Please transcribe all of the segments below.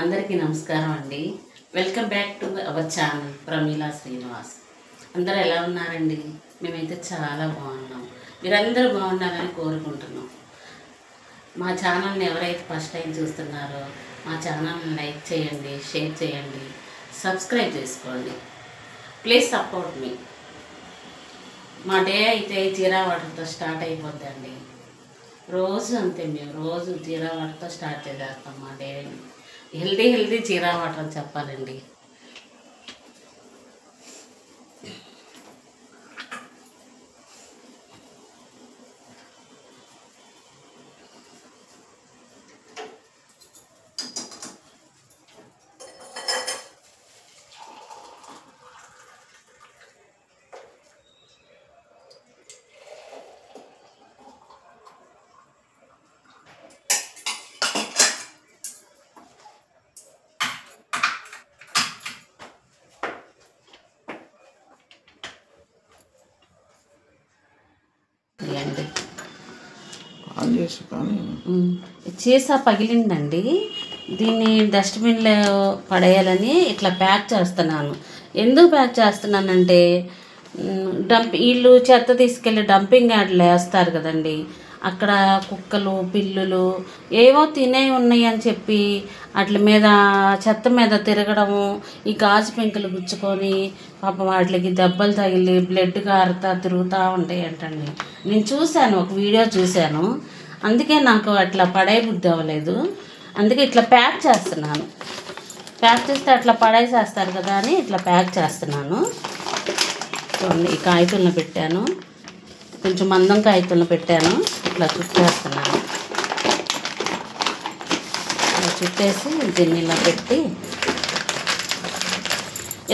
అందరికీ నమస్కారం అండి. Welcome back to our channel Pramila Srinivas. అందరూ ఎలా ఉన్నారండి? మేమైతే చాలా బాగున్నాం. మీరందరూ బాగున్నారని కోరుకుంటున్నాం. మా ఛానల్ని ఎవరైతే ఫస్ట్ టైం చూస్తున్నారో మా ఛానల్ని లైక్ చేయండి, షేర్ చేయండి, సబ్స్క్రైబ్ చేసుకోండి. ప్లీజ్ సపోర్ట్ మీ. మా డే అయితే జీరా వాటర్తో స్టార్ట్ అయిపోద్దండి. రోజు అంతే, మేము రోజు జీరా వాటర్తో స్టార్ట్ చేసేస్తాం మా డేని. హెల్దీ జీరా వాటర్ అని చెప్పాలండి. చీసా పగిలిందండి. దీన్ని డస్ట్బిన్లో పడేయాలని ఇట్లా ప్యాక్ చేస్తున్నాను. ఎందుకు ప్యాక్ చేస్తున్నానంటే వీళ్ళు చెత్త తీసుకెళ్ళి డంపింగ్ యార్డ్లో వేస్తారు కదండి. అక్కడ కుక్కలు, పిల్లులు ఏవో తినే ఉన్నాయి అని చెప్పి వాటి మీద చెత్త మీద తిరగడము, ఈ గాజు పెంకులు గుచ్చుకొని పాపం వాటికి దెబ్బలు తగిలి బ్లడ్ కారుతా తిరుగుతూ ఉంటాయి అంటండి. నేను చూశాను, ఒక వీడియో చూశాను. అందుకే నాకు అట్లా పడే బుద్ధి అవ్వలేదు. అందుకే ఇట్లా ప్యాక్ చేస్తున్నాను. ప్యాక్ చేస్తే అట్లా పడేసేస్తారు కదా అని ఇట్లా ప్యాక్ చేస్తున్నాను. చూడండి, ఈ కాగితంలో పెట్టాను, కొంచెం మందం కాగితంలో పెట్టాను. ఇట్లా చుట్టేస్తున్నాను. ఇలా చుట్టేసి దీన్ని ఇలా పెట్టి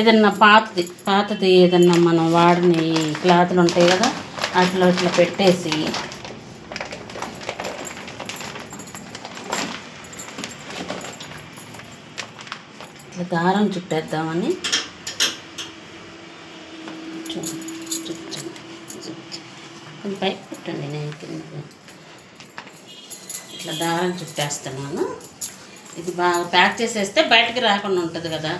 ఏదన్నా పాతది ఏదన్నా మనం వాడిని క్లాతులు ఉంటాయి కదా, అట్లా ఇట్లా పెట్టేసి ఇట్లా దారం చుట్టేద్దామని కొంచెం పైకి పెట్టండి. నేను కింద ఇట్లా దారం చుట్టేస్తున్నాను. ఇది బాగా ప్యాక్ చేసేస్తే బయటకు రాకుండా ఉంటుంది కదా.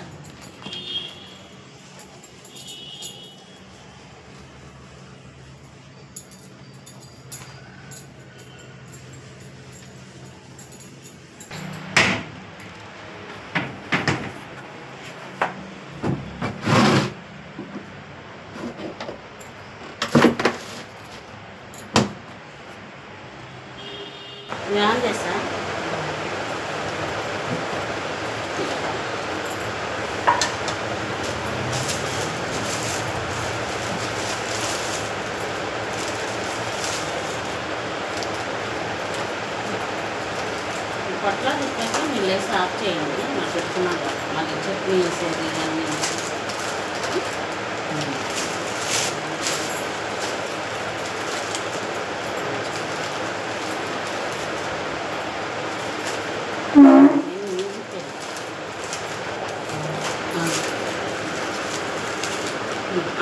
ఆన్ చేస్తా. పొట్లా తిప్పాక మీరు లేసి ఆఫ్ చేయండి. నాకు పెట్టుకున్నాక మళ్ళీ చట్నీ వేసేది ఇవన్నీ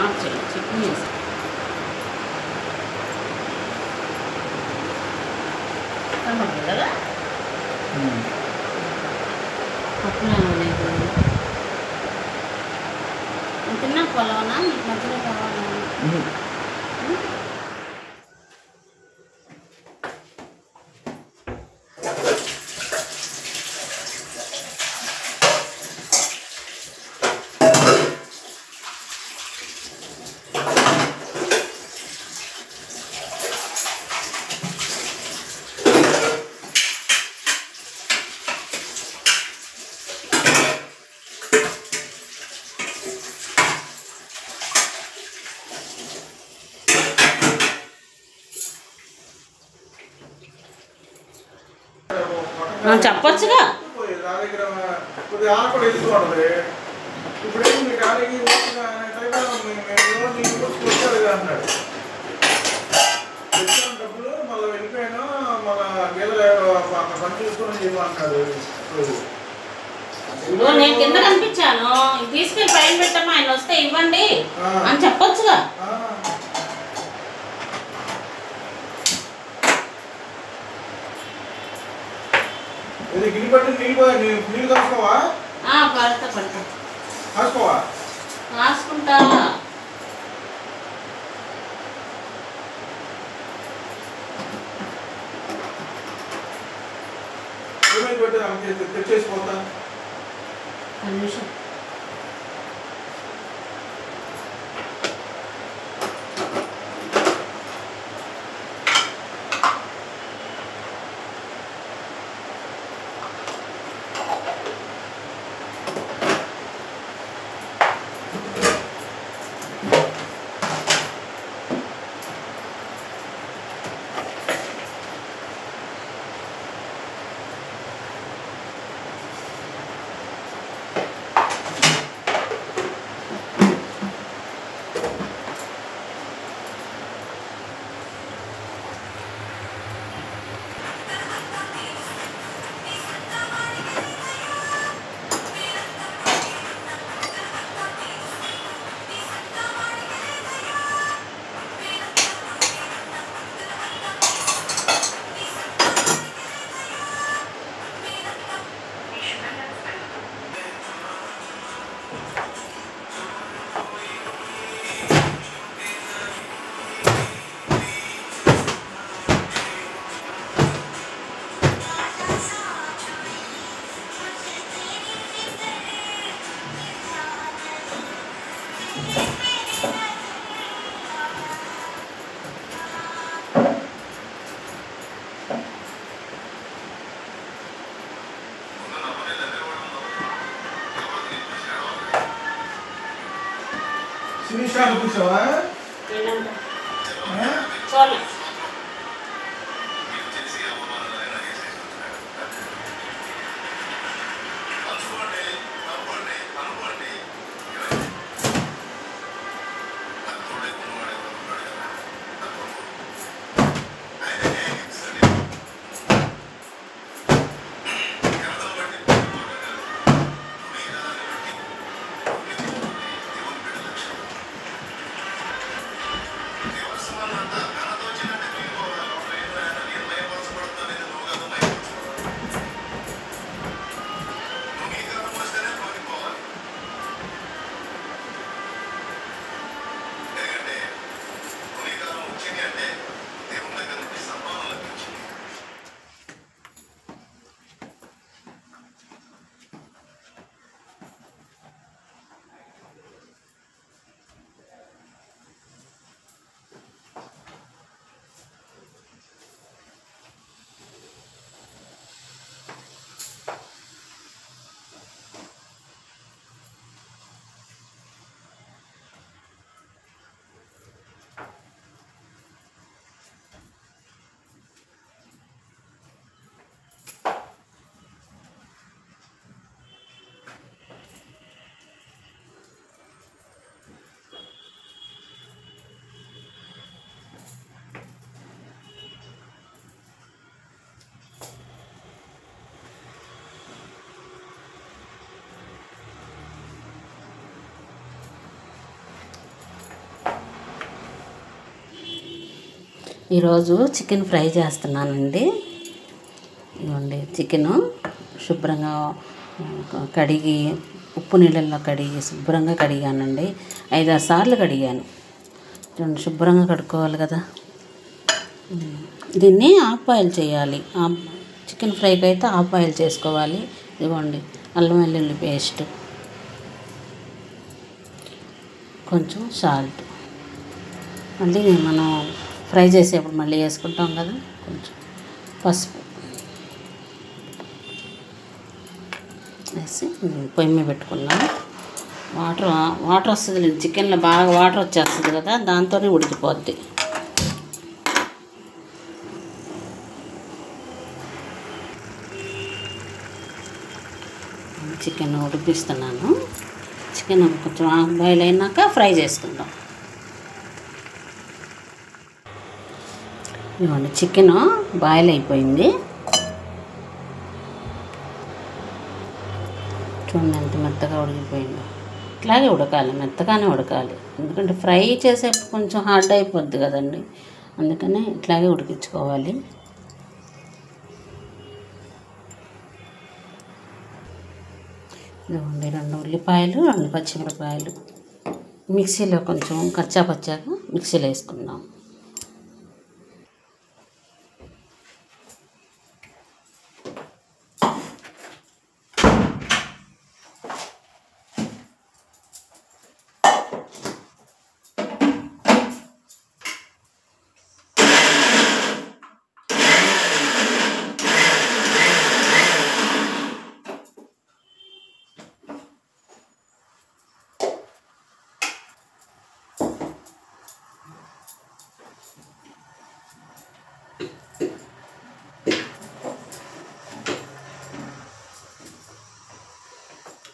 ఆఫ్ చేయండి. చట్నీ వేసి కనబడుతుంది కదా. పప్పులో లేదు తిన్నా పొలవనా, నీకు మధ్యలో కావాలా? చెప్పొచ్చుగా. నా దగ్గర కొద్దిగా ఆనపడి వెళ్ళిపోతుంది. ఇప్పుడు ఏంటి ఖాళీకి వచ్చాడు అన్నాడు. తెచ్చిన డబ్బులు మళ్ళీ వెళ్ళిపోయాను, మళ్ళా గేదెలు పని చూసుకొని చెప్పమన్నాడు. నేను కింద కనిపించాను, తీసుకెళ్ళి పైన పెట్టమ్మా, ఆయన వస్తే ఇవ్వండి అని చెప్పొచ్చుగా. గిన్నె పట్టి నీళ్ళు కాసుకోవా? పడతా కాసుకోవా? కాసుకుంటా. ఏమైంది పెట్టి తెచ్చేసిపోతా. నిమిషం. శిరీషాలు కూర్చోవా? చూడండి. ఈరోజు చికెన్ ఫ్రై చేస్తున్నానండి. ఇవ్వండి, చికెను శుభ్రంగా కడిగి ఉప్పు నీళ్ళల్లో కడిగి శుభ్రంగా కడిగానండి. 5-6 సార్లు కడిగాను. చూడండి, శుభ్రంగా కడుక్కోవాలి కదా. దీన్ని హాఫ్ బాయిల్ చేయాలి. చికెన్ ఫ్రైకి అయితే హాఫ్ బాయిల్ చేసుకోవాలి. ఇవ్వండి, అల్లం వెల్లుల్లి పేస్ట్, కొంచెం సాల్ట్, మళ్ళీ మనం ఫ్రై చేసేప్పుడు మళ్ళీ వేసుకుంటాం కదా, కొంచెం పసుపు వేసి పొయ్యి మీద పెట్టుకున్నాం. వాటర్ వస్తుంది, చికెన్లో బాగా వాటర్ వచ్చేస్తుంది కదా, దాంతోనే ఉడికిపోద్ది. చికెన్ ఉడికిస్తున్నాను. చికెన్ కొంచెం హాఫ్ బాయిల్ అయినాక ఫ్రై చేసుకుందాం. ఇవ్వండి, చికెన్ బాయిల్ అయిపోయింది. చూడండి ఎంత మెత్తగా ఉడికిపోయిందో. ఇట్లాగే ఉడకాలి, మెత్తగానే ఉడకాలి. ఎందుకంటే ఫ్రై చేసేప్పుడు కొంచెం హార్డ్ అయిపోద్ది కదండి, అందుకనే ఇట్లాగే ఉడికించుకోవాలి. ఇదిగోండి 2 ఉల్లిపాయలు, 2 పచ్చిమిరపకాయలు మిక్సీలో కొంచెం కచ్చా పచ్చాగా మిక్సీలో వేసుకుందాం.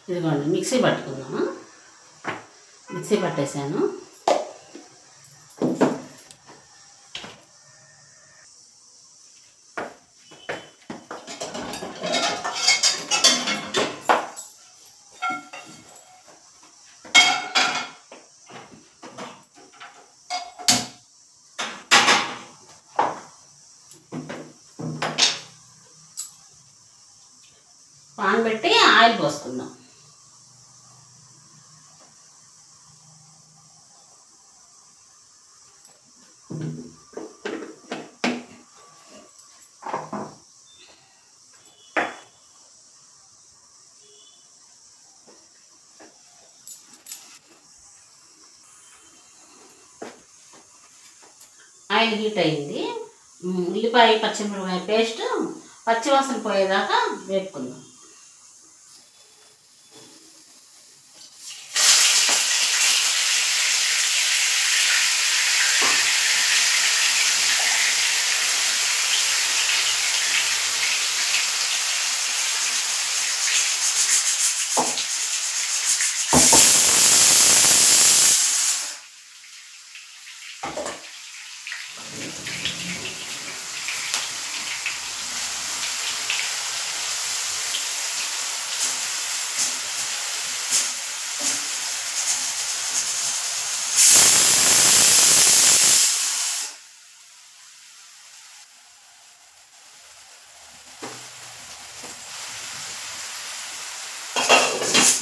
ఇదిగోండి మిక్సీ పట్టుకుందామా. మిక్సీ పట్టేసాను. పాన్ పెట్టి ఆయిల్ పోసుకుందాం. ఆయిల్ హీట్ అయింది. ఉల్లిపాయ పచ్చిమిరపకాయ పేస్ట్ పచ్చివాసన పోయేదాకా వేపుకుందాం.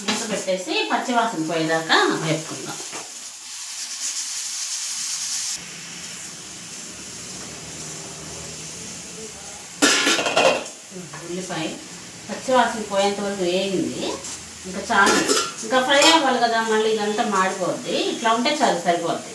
మూత పెట్టేసి పచ్చివాసన పోయేదాకా వేపుకుందాం. ఉల్లిపాయ పచ్చివాసన పోయేంత వరకు వేగింది. ఇంకా చాలు, ఇంకా ఫ్రై అవ్వాలి కదా, మళ్ళీ ఇదంతా మాడిపోద్ది. ఇట్లా ఉంటే చాలు, సరిపోద్ది.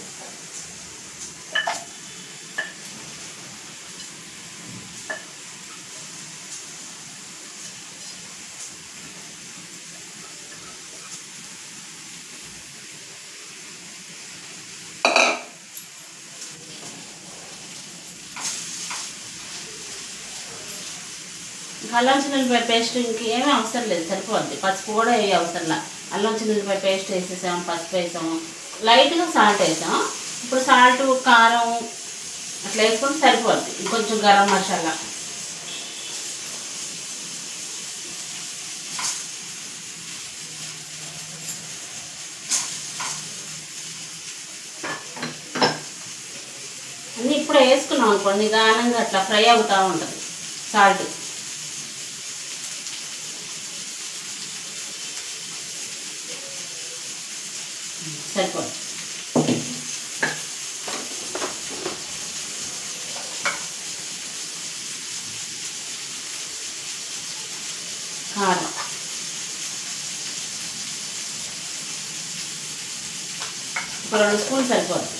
అల్లం చిన్నులపాయ పేస్ట్ ఇంకేమీ అవసరం లేదు, సరిపోద్ది. పసుపు కూడా ఏ అవసరంలా. అల్లం చిన్నులపాయ పేస్ట్ వేసేసాము, పసుపు వేసాము, లైట్గా సాల్ట్ వేసాము. ఇప్పుడు సాల్ట్ కారం అట్లా వేసుకుంటే సరిపోద్ది. ఇంకొంచెం గరం మసాలా, అన్నీ ఇప్పుడే వేసుకున్నాం అనుకోండి, నిదానంగా అట్లా ఫ్రై అవుతూ ఉంటుంది. సాల్ట్ సరిపోద్ది. కారం ఒక 2 స్పూన్లు సరిపోద్ది.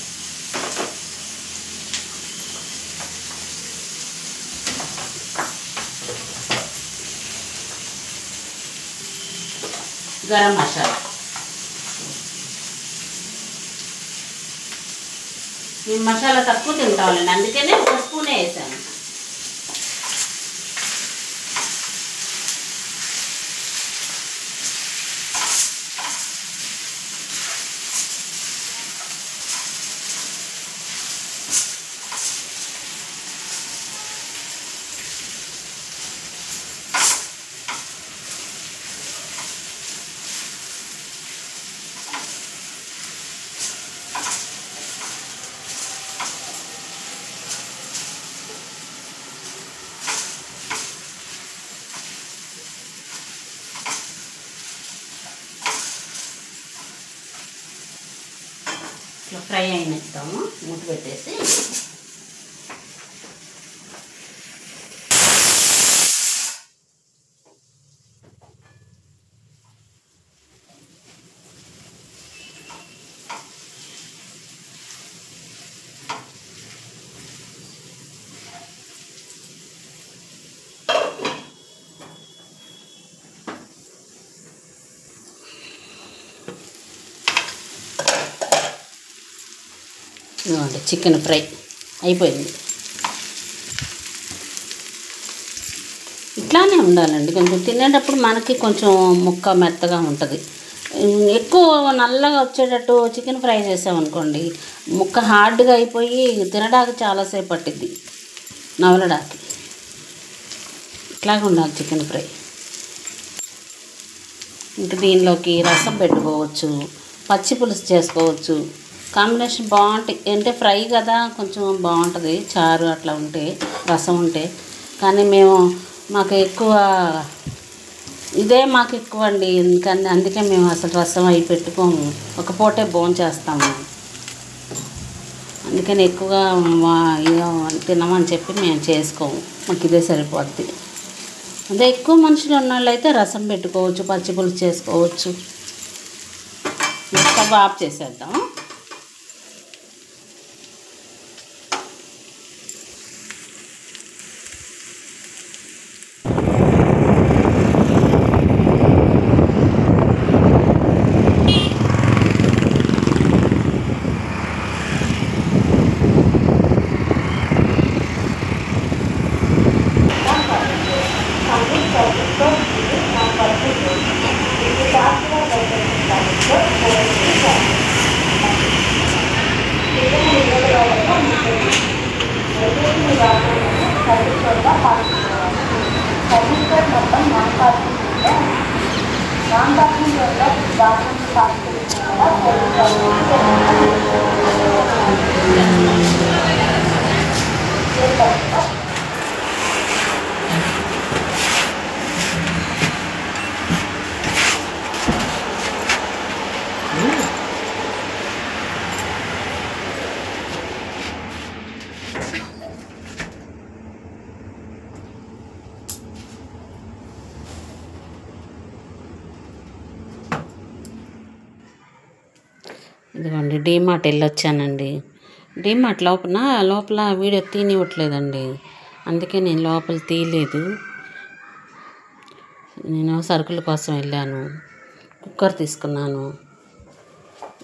గరం మసాలా, మేము మసాలా తక్కువ తింటామండి, అందుకనే 1 స్పూనే వేసాను. ఫ్రై అయినిస్తాము మూత పెట్టేసి. చికెన్ ఫ్రై అయిపోయింది. ఇట్లానే ఉండాలండి. కొంచెం తినేటప్పుడు మనకి కొంచెం ముక్క మెత్తగా ఉంటుంది. ఎక్కువ నల్లగా వచ్చేటట్టు చికెన్ ఫ్రై చేసామనుకోండి, ముక్క హార్డ్గా అయిపోయి తినడానికి చాలాసేపు పట్టిద్ది, నవలడానికి. ఇట్లాగే ఉండాలి చికెన్ ఫ్రై. ఇంకా దీనిలోకి రసం పెట్టుకోవచ్చు, పచ్చి పులుసు చేసుకోవచ్చు. కాంబినేషన్ బాగుంటాయి. అంటే ఫ్రై కదా కొంచెం బాగుంటుంది, చారు అట్లా ఉంటే, రసం ఉంటే. కానీ మాకు ఎక్కువ ఇదే మాకు ఎక్కువ అండి. అందుకే మేము అసలు రసం అవి పెట్టుకోము, ఒక పూటే భోంచేస్తాము. అందుకని ఎక్కువగా తినమని చెప్పి మేము చేసుకోము, మాకు ఇదే సరిపోద్ది. అదే ఎక్కువ మనుషులు ఉన్నవాళ్ళు అయితే రసం పెట్టుకోవచ్చు, పచ్చి పులుసు చేసుకోవచ్చు. స్టవ్ ఆఫ్ చేసేద్దాం. ఇదిగోండి డీమార్ట్ వెళ్ళొచ్చానండి. డీమార్ట్ లోపల వీడియో తీనివ్వట్లేదండి, అందుకే నేను లోపల తీయలేదు. నేను సరుకుల కోసం వెళ్ళాను. కుక్కర్ తీసుకున్నాను,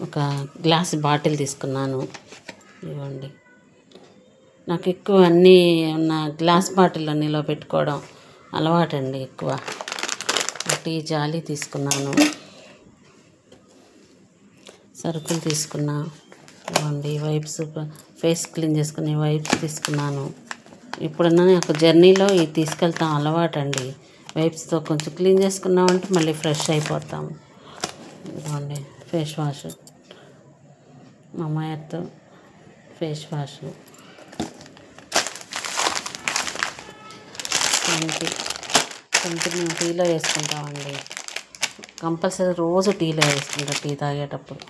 ఒక గ్లాస్ బాటిల్ తీసుకున్నాను. ఇవ్వండి, నాకు ఎక్కువ అన్నీ ఉన్న గ్లాస్ బాటిల్లో నిల్వ పెట్టుకోవడం అలవాటండి ఎక్కువ. టీ జాలి తీసుకున్నాను, సరుకులు తీసుకున్నా. ఇవ్వండి వైప్స్, ఫేస్ క్లీన్ చేసుకునే వైప్స్ తీసుకున్నాను. ఇప్పుడన్నా నాకు జర్నీలో ఇది తీసుకెళ్తాం అలవాటండి. వైప్స్తో కొంచెం క్లీన్ చేసుకున్నామంటే మళ్ళీ ఫ్రెష్ అయిపోతాము. ఇవ్వండి face wash, Mamaearth face wash, కొంచెం మేము టీలో వేసుకుంటామండి. కంపల్సరీ రోజు టీలో వేసుకుంటాం, టీ తాగేటప్పుడు.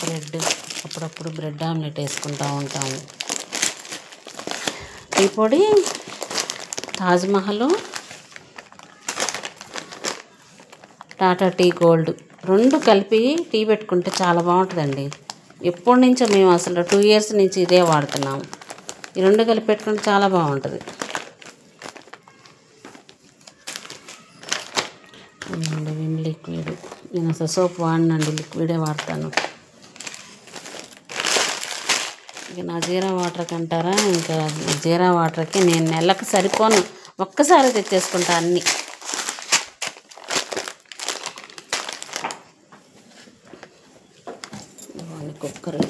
బ్రెడ్, అప్పుడప్పుడు బ్రెడ్ ఆమ్లెట్ వేసుకుంటూ ఉంటాము. టీ పొడి తాజ్మహల్, టాటా టీ గోల్డ్, రెండు కలిపి టీ పెట్టుకుంటే చాలా బాగుంటుందండి. ఎప్పటి నుంచో మేము అసలు 2 years నుంచి ఇదే వాడుతున్నాము. ఈ రెండు కలిపి పెట్టుకుంటే చాలా బాగుంటుంది. విమ్ లిక్విడ్, నేను అసలు సోప్ వాడినండి, లిక్విడే వాడతాను. ఇక నా జీరా వాటర్కి అంటారా, ఇంకా జీరా వాటర్కి నేను నెలకు సరిపోను, ఒక్కసారి తెచ్చేసుకుంటా అన్నీ. కుక్కర్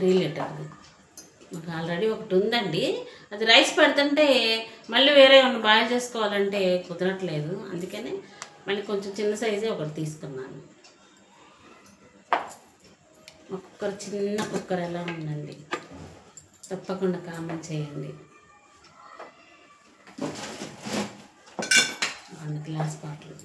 3 లీటర్ది. మాకు ఆల్రెడీ ఒకటి ఉందండి. అది రైస్ పెడుతుంటే మళ్ళీ వేరే ఏమన్నా బాయిల్ చేసుకోవాలంటే కుదరట్లేదు. అందుకనే మళ్ళీ కొంచెం చిన్న సైజే ఒకటి తీసుకున్నాను. మా కుక్కర్ చిన్న కుక్కర్ ఎలా ఉందండి, తప్పకుండా కామెంట్ చేయండి. 1 గ్లాస్ బాటిల్.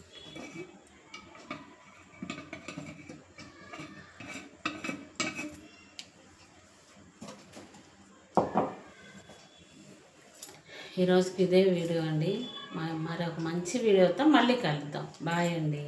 ఈరోజుకి ఇదే వీడియో అండి. మరి ఒక మంచి వీడియోతో మళ్ళీ కలుద్దాం. బాయ్ అండి.